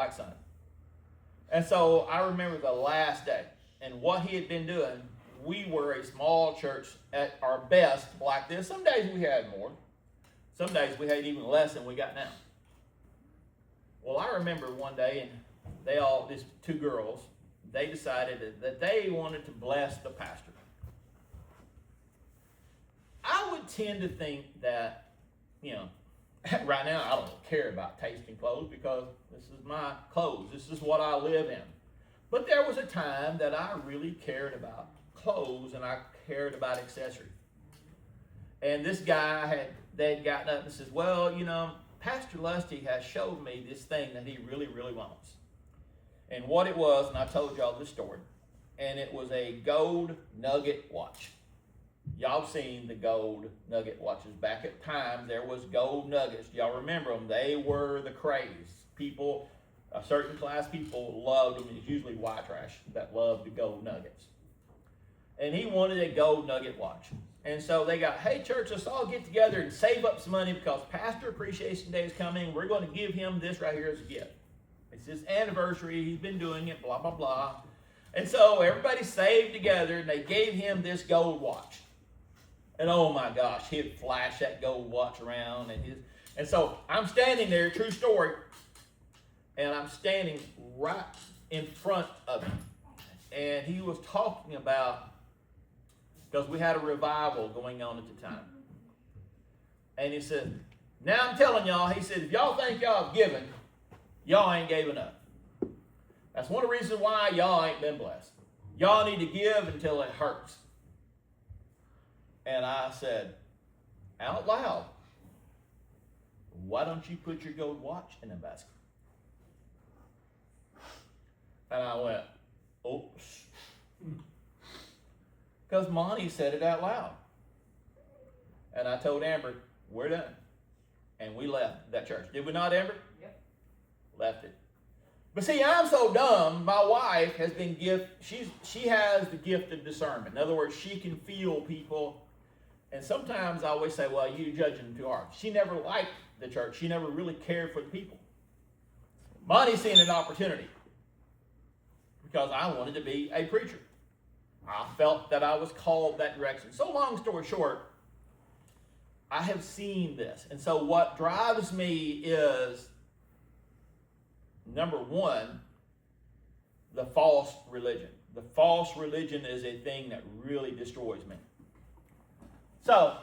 black son. And so I remember the last day and what he had been doing. We were a small church at our best like this. Some days we had more. Some days we had even less than we got now. Well, I remember one day, and these two girls, they decided that they wanted to bless the pastor. I would tend to think that, right now I don't care about tasting clothes because this is my clothes. This is what I live in. But there was a time that I really cared about clothes and I cared about accessories. And this guy they'd gotten up and says, well, Pastor Lusty has showed me this thing that he really, really wants. And what it was, and I told y'all this story, and it was a gold nugget watch. Y'all seen the gold nugget watches. Back at time, there was gold nuggets. Y'all remember them. They were the craze. People, a certain class people loved them. It's usually white trash that loved the gold nuggets. And he wanted a gold nugget watch. And so they got, hey, church, let's all get together and save up some money because Pastor Appreciation Day is coming. We're going to give him this right here as a gift. It's his anniversary. He's been doing it, blah, blah, blah. And so everybody saved together, and they gave him this gold watch. And oh, my gosh, he'd flash that gold watch around. And so I'm standing there, true story, and I'm standing right in front of him. And he was talking about, because we had a revival going on at the time. And he said, now I'm telling y'all, he said, if y'all think y'all have given, y'all ain't gave enough. That's one of the reasons why y'all ain't been blessed. Y'all need to give until it hurts. And I said, out loud, why don't you put your gold watch in a basket? And I went, oops. Because Monty said it out loud. And I told Amber, we're done. And we left that church. Did we not, Amber? Yep. Left it. But see, I'm so dumb. My wife has been she has the gift of discernment. In other words, she can feel people. And sometimes I always say, well, you're judging too hard. She never liked the church. She never really cared for the people. Monty's seen an opportunity because I wanted to be a preacher. I felt that I was called that direction. So long story short, I have seen this. And so what drives me is, number one, the false religion. The false religion is a thing that really destroys me. So,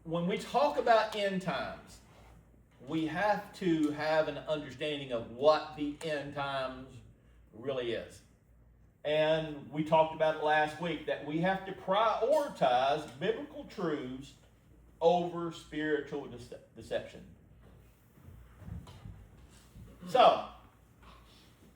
when we talk about end times, we have to have an understanding of what the end times really is. And we talked about it last week, that we have to prioritize biblical truths over spiritual deception. So,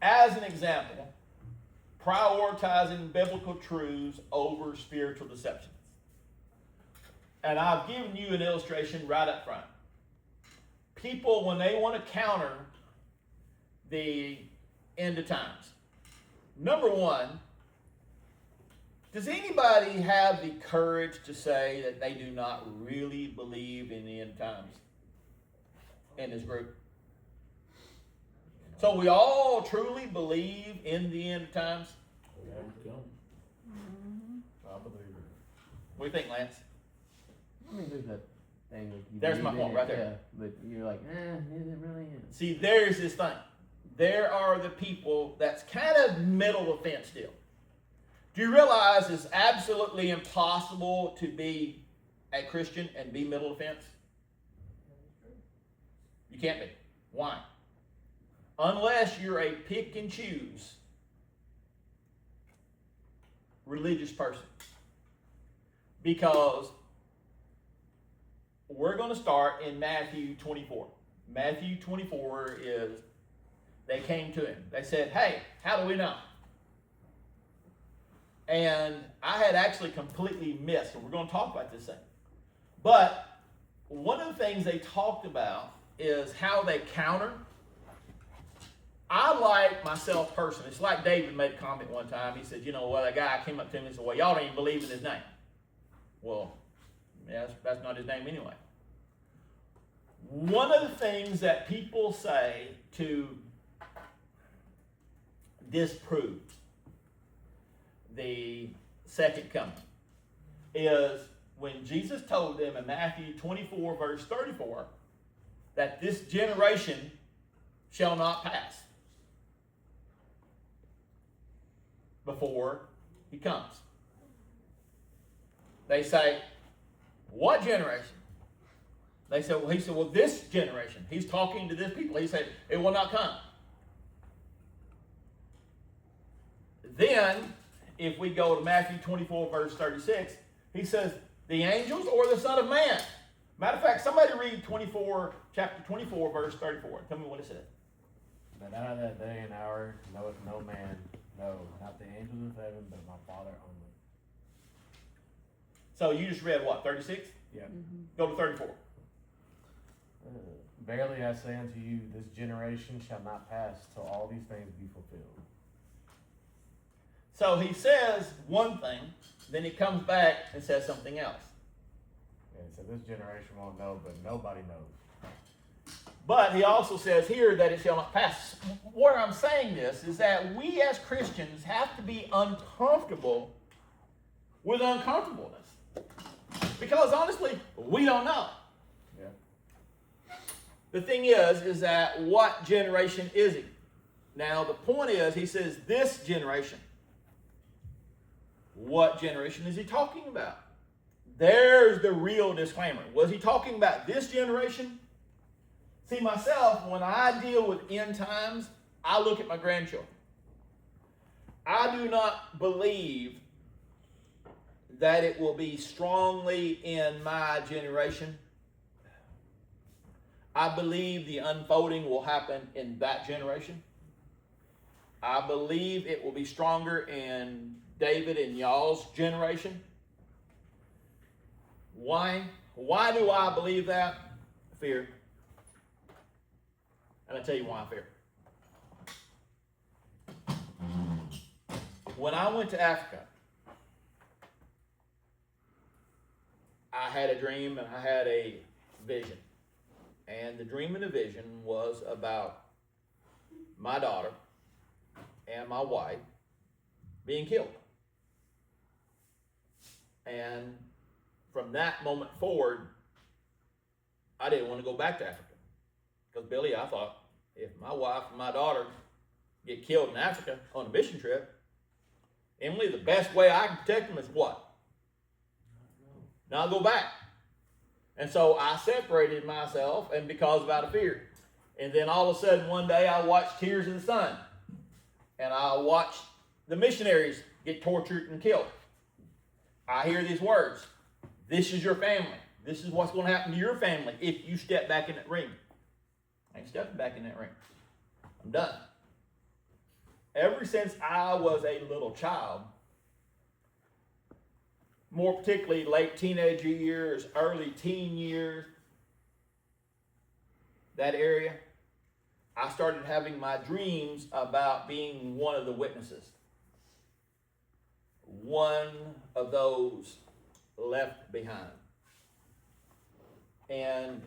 as an example, prioritizing biblical truths over spiritual deception. And I've given you an illustration right up front. People, when they want to counter the end of times, number one, does anybody have the courage to say that they do not really believe in the end times in this group? So we all truly believe in the end times? I believe it. What do you think, Lance? I mean, there's that thing. Like you There's my believe point in right it, there. Yeah, but you're like, is it really? See, there's this thing. There are the people that's kind of middle of the fence still. Do you realize it's absolutely impossible to be a Christian and be middle of the fence? You can't be. Why? Unless you're a pick and choose religious person. Because we're going to start in Matthew 24. Matthew 24 is, they came to him. They said, hey, how do we know? And I had actually completely missed, and we're going to talk about this thing. But one of the things they talked about is how they counter. I like myself personally. It's like David made a comment one time. He said, a guy came up to him and said, well, y'all don't even believe in his name. Well, yeah, that's not his name anyway. One of the things that people say to disprove the second coming is when Jesus told them in Matthew 24, verse 34, that this generation shall not pass before he comes. They say, what generation? They said, he said, well, this generation. He's talking to this people. He said, it will not come. Then, if we go to Matthew 24, verse 36, he says, the angels or the Son of Man. Matter of fact, somebody read chapter 24, verse 34. Tell me what it says. But out of that day and hour knoweth no man, no, not the angels of heaven, but my Father only. So you just read what, 36? Yeah. Mm-hmm. Go to 34. Verily I say unto you, this generation shall not pass till all these things be fulfilled. So he says one thing, then he comes back and says something else. And so this generation won't know, but nobody knows. But he also says here that it shall not pass. Where I'm saying this is that we as Christians have to be uncomfortable with uncomfortableness. Because honestly, we don't know. Yeah. The thing is that what generation is he? Now the point is, he says this generation. What generation is he talking about? There's the real disclaimer. Was he talking about this generation? See, myself, when I deal with end times, I look at my grandchildren. I do not believe that it will be strongly in my generation. I believe the unfolding will happen in that generation. I believe it will be stronger in David and y'all's generation. Why? Why do I believe that? Fear. And I'll tell you why I fear. When I went to Africa, I had a dream and I had a vision. And the dream and the vision was about my daughter and my wife being killed. And from that moment forward, I didn't want to go back to Africa. Because, Billy, I thought, if my wife and my daughter get killed in Africa on a mission trip, Emily, the best way I can protect them is what? Not go back. And so I separated myself, and because out of fear. And then all of a sudden, one day, I watched Tears in the Sun. And I watched the missionaries get tortured and killed. I hear these words. This is your family. This is what's going to happen to your family if you step back in that ring. I ain't stepping back in that ring. I'm done. Ever since I was a little child, more particularly late teenage years, early teen years, that area, I started having my dreams about being one of the witnesses. One of those left behind. And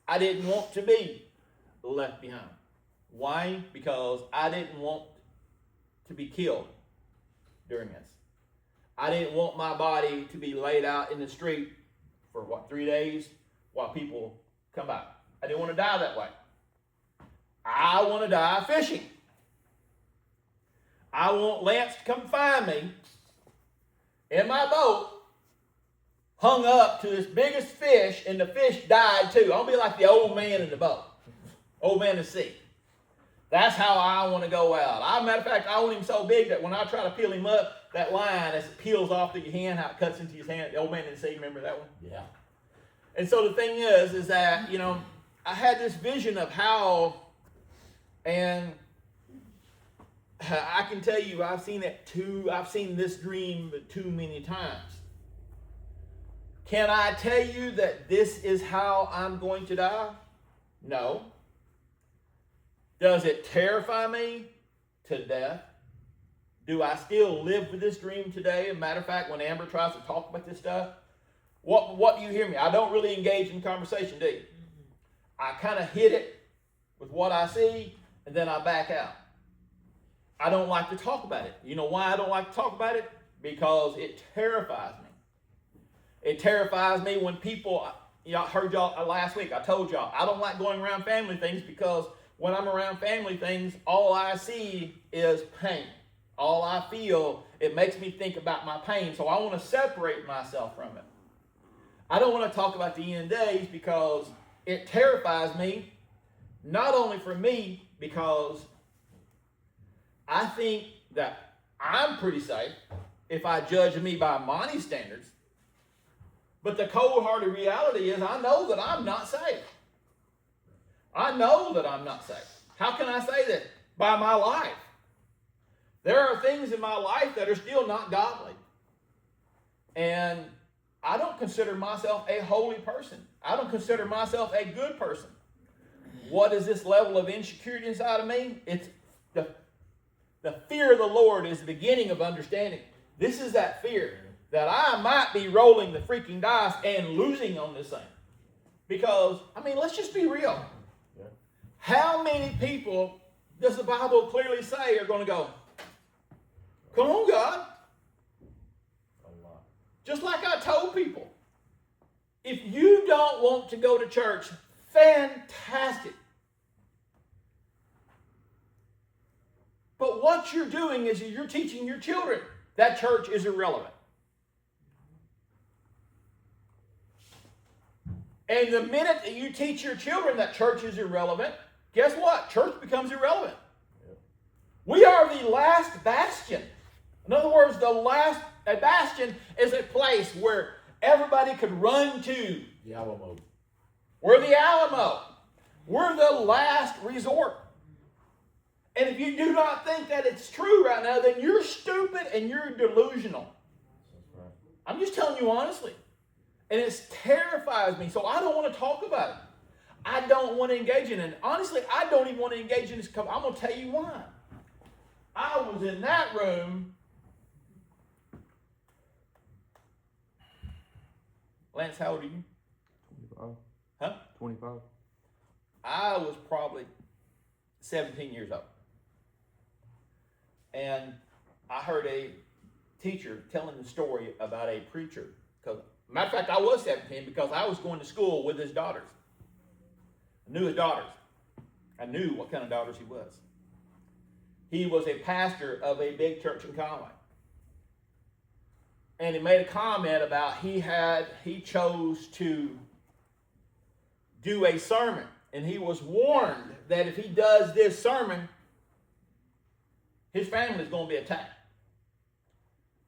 I didn't want to be left behind. Why? Because I didn't want to be killed during this. I didn't want my body to be laid out in the street for 3 days while people come by. I didn't want to die that way. I want to die fishing. I want Lance to come find me in my boat, hung up to this biggest fish, and the fish died too. I want to be like the old man in the boat, old man in the sea. That's how I want to go out. Matter of fact, I want him so big that when I try to peel him up, that line, as it peels off to your hand, how it cuts into his hand, the old man in the sea, remember that one? Yeah. And so the thing is that, I had this vision of how, and I can tell you, I've seen this dream too many times. Can I tell you that this is how I'm going to die? No. Does it terrify me to death? Do I still live with this dream today? As a matter of fact, when Amber tries to talk about this stuff, What do you hear me? I don't really engage in conversation, do you? I kind of hit it with what I see, and then I back out. I don't like to talk about it. You know why I don't like to talk about it? Because it terrifies me. It terrifies me when people, I heard y'all last week, I told y'all, I don't like going around family things because when I'm around family things, all I see is pain. All I feel, it makes me think about my pain, so I want to separate myself from it. I don't want to talk about the end days because it terrifies me, not only for me, because I think that I'm pretty safe if I judge me by Monty's standards, but the cold-hearted reality is I know that I'm not safe. I know that I'm not safe. How can I say that? By my life. There are things in my life that are still not godly. And I don't consider myself a holy person. I don't consider myself a good person. What is this level of insecurity inside of me? It's the fear of the Lord is the beginning of understanding. This is that fear that I might be rolling the freaking dice and losing on this thing. Because, let's just be real. Yeah. How many people does the Bible clearly say are going to go, come on, God? A lot. Just like I told people, if you don't want to go to church, fantastic. But what you're doing is you're teaching your children that church is irrelevant. And the minute that you teach your children that church is irrelevant, guess what? Church becomes irrelevant. Yep. We are the last bastion. In other words, a bastion is a place where everybody could run to. The Alamo. We're the Alamo. We're the last resort. And if you do not think that it's true right now, then you're stupid and you're delusional. That's right. I'm just telling you honestly. And it terrifies me, so I don't want to talk about it. I don't want to engage in it. And honestly, I don't even want to engage in this. I'm going to tell you why. I was in that room. Lance, how old are you? 25. Huh? 25. I was probably 17 years old. And I heard a teacher telling the story about a preacher. Matter of fact, I was 17 because I was going to school with his daughters. I knew his daughters. I knew what kind of daughters he was. He was a pastor of a big church in Conway. And he made a comment about he chose to do a sermon. And he was warned that if he does this sermon, his family is going to be attacked.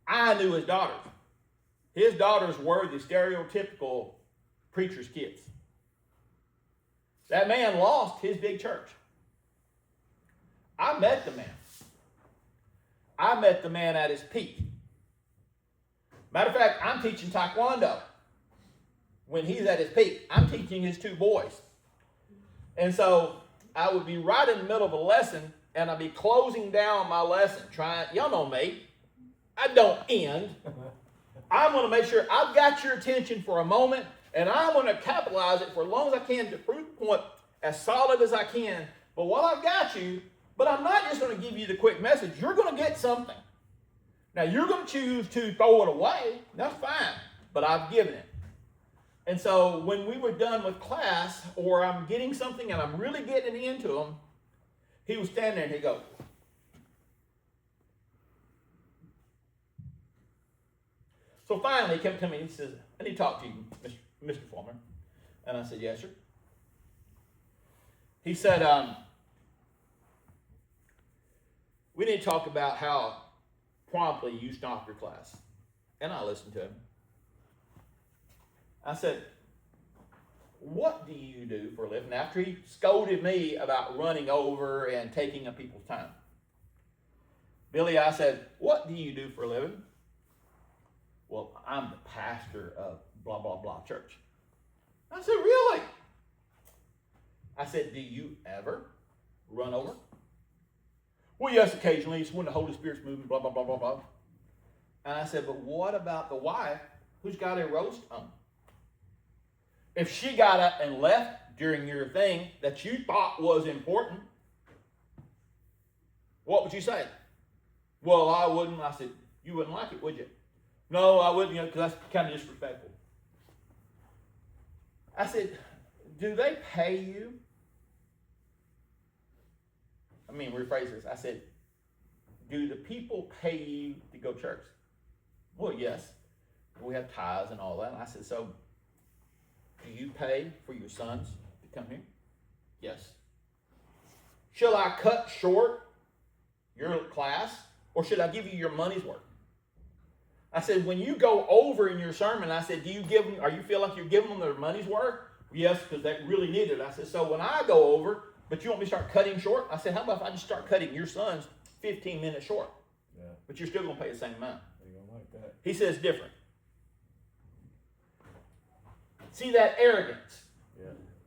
I knew his daughters. His daughters were the stereotypical preacher's kids. That man lost his big church. I met the man. I met the man at his peak. Matter of fact, I'm teaching Taekwondo when he's at his peak. I'm teaching his two boys. And so I would be right in the middle of a lesson, and I'd be closing down my lesson, y'all know me, I don't end. I'm going to make sure I've got your attention for a moment, and I'm going to capitalize it for as long as I can to prove the point as solid as I can. But while I've got you, but I'm not just going to give you the quick message. You're going to get something. Now, you're going to choose to throw it away. That's fine, but I've given it. And so when we were done with class, or I'm getting something and I'm really getting into him, he was standing there and he'd go, so finally he came to me and he says, I need to talk to you, Mr. Foreman. And I said, yes, sir. He said, we need to talk about how promptly you stopped your class. And I listened to him. I said, what do you do for a living? After he scolded me about running over and taking up people's time. Billy, I said, what do you do for a living? Well, I'm the pastor of blah, blah, blah church. I said, really? I said, do you ever run over? Well, yes, occasionally. It's when the Holy Spirit's moving, blah, blah, blah, blah, blah. And I said, but what about the wife who's got a roast on? If she got up and left during your thing that you thought was important, what would you say? Well, I wouldn't. I said, you wouldn't like it, would you? No, I wouldn't, because that's kind of disrespectful. I said, do they pay you? Rephrase this. I said, do the people pay you to go to church? Well, yes. We have tithes and all that. And I said, so do you pay for your sons to come here? Yes. Shall I cut short your class, or should I give you your money's worth? I said, when you go over in your sermon, I said, are you feel like you're giving them their money's worth? Yes, because they really need it. I said, so when I go over, but you want me to start cutting short? I said, how about if I just start cutting your sons 15 minutes short? Yeah. But you're still going to pay the same amount. You don't like that. He says different. See that arrogance,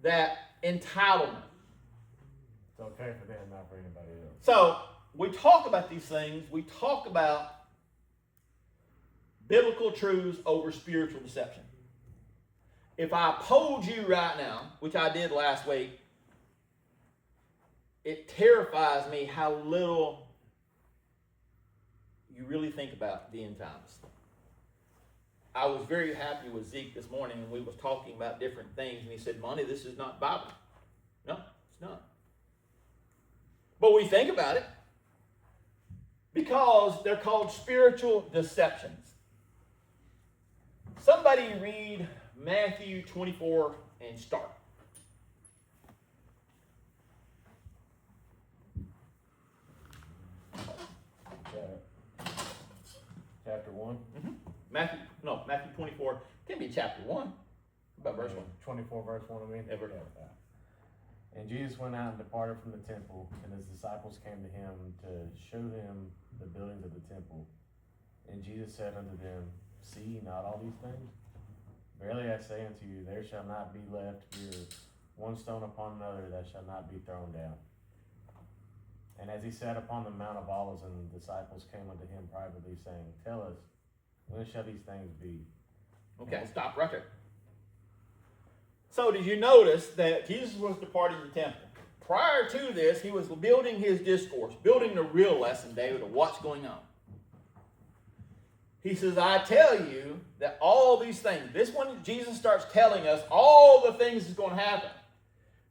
that entitlement. It's okay for them, not for anybody else. So we talk about these things. We talk about biblical truths over spiritual deception. If I polled you right now, which I did last week, it terrifies me how little you really think about the end times. I was very happy with Zeke this morning, and we was talking about different things, and he said, Monty, this is not Bible. No, it's not. But we think about it because they're called spiritual deceptions. Somebody read Matthew 24 and start. Chapter 1? Mm-hmm. Matthew 24. Can be chapter 1. About verse 1. 24 verse 1, I mean. Ever. And Jesus went out and departed from the temple, and his disciples came to him to show him the buildings of the temple. And Jesus said unto them, See ye not all these things? Verily I say unto you, there shall not be left here one stone upon another that shall not be thrown down. And as he sat upon the Mount of Olives, and the disciples came unto him privately, saying, Tell us, when shall these things be? Okay, stop right there. So did you notice that Jesus was departing the temple? Prior to this, he was building his discourse, building the real lesson, David, of what's going on. He says, I tell you that all these things, this one, Jesus starts telling us all the things that's going to happen.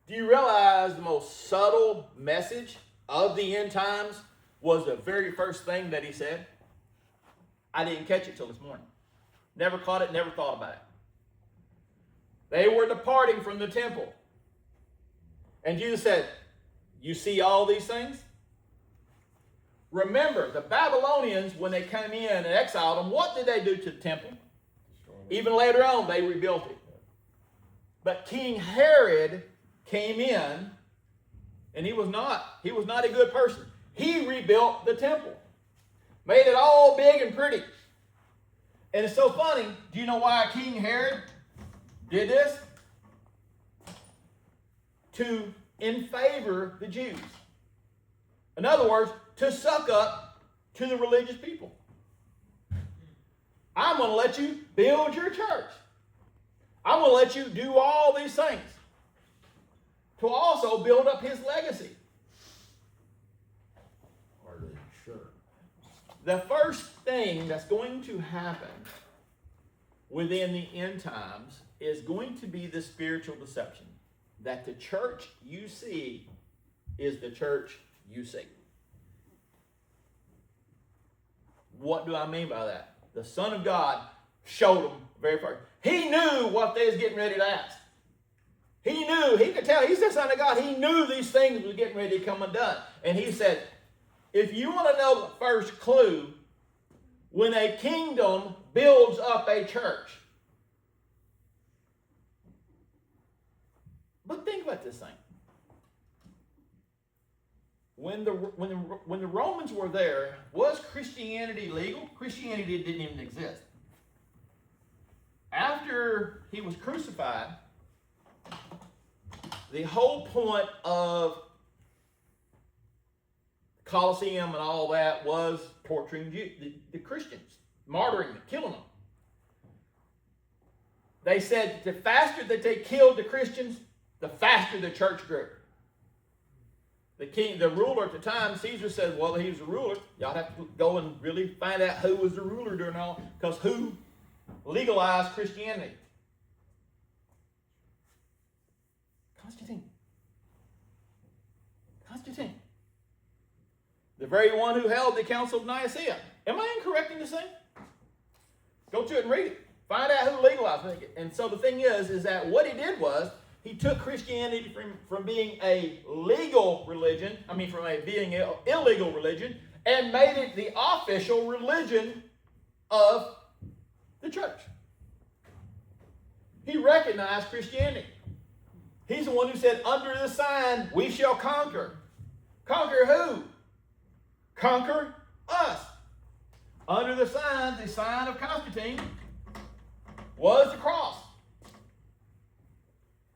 Do you realize the most subtle message of the end times was the very first thing that he said? I didn't catch it till this morning. Never caught it, never thought about it. They were departing from the temple. And Jesus said, you see all these things? Remember, the Babylonians, when they came in and exiled them, what did they do to the temple? Even later on, they rebuilt it. But King Herod came in, and he was not a good person. He rebuilt the temple. Made it all big and pretty. And it's so funny. Do you know why King Herod did this? To favor the Jews. In other words, to suck up to the religious people. I'm going to let you build your church. I'm going to let you do all these things to also build up his legacy. Sure. The first thing that's going to happen within the end times is going to be the spiritual deception. That the church you see is the church you see. What do I mean by that? The Son of God showed them very first. He knew what they was getting ready to ask. He knew, he could tell, he's the Son of God. He knew these things were getting ready to come undone. And he said, if you want to know the first clue, when a kingdom builds up a church. But think about this thing. When the Romans were there, was Christianity legal? Christianity didn't even exist. After he was crucified, the whole point of Colosseum and all that was torturing the Christians, martyring them, killing them. They said the faster that they killed the Christians, the faster the church grew. The ruler at the time, Caesar said, well, he was the ruler. Y'all have to go and really find out who was the ruler during all, because who legalized Christianity? Constantine. The very one who held the Council of Nicaea. Am I incorrect in this thing? Go to it and read it. Find out who legalized it. And so the thing is that what he did was, he took Christianity from being a legal religion, being an illegal religion, and made it the official religion of the church. He recognized Christianity. He's the one who said, under the sign, we shall conquer. Conquer who? Conquer us. Under the sign of Constantine was the cross.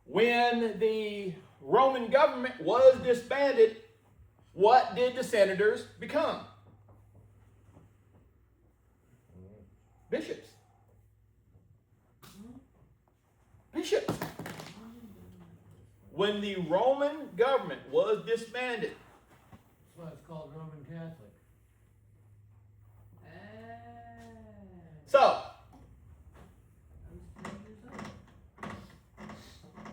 When the Roman government was disbanded, what did the senators become? Bishops. Bishops. When the Roman government was disbanded. That's why it's called Roman Catholic.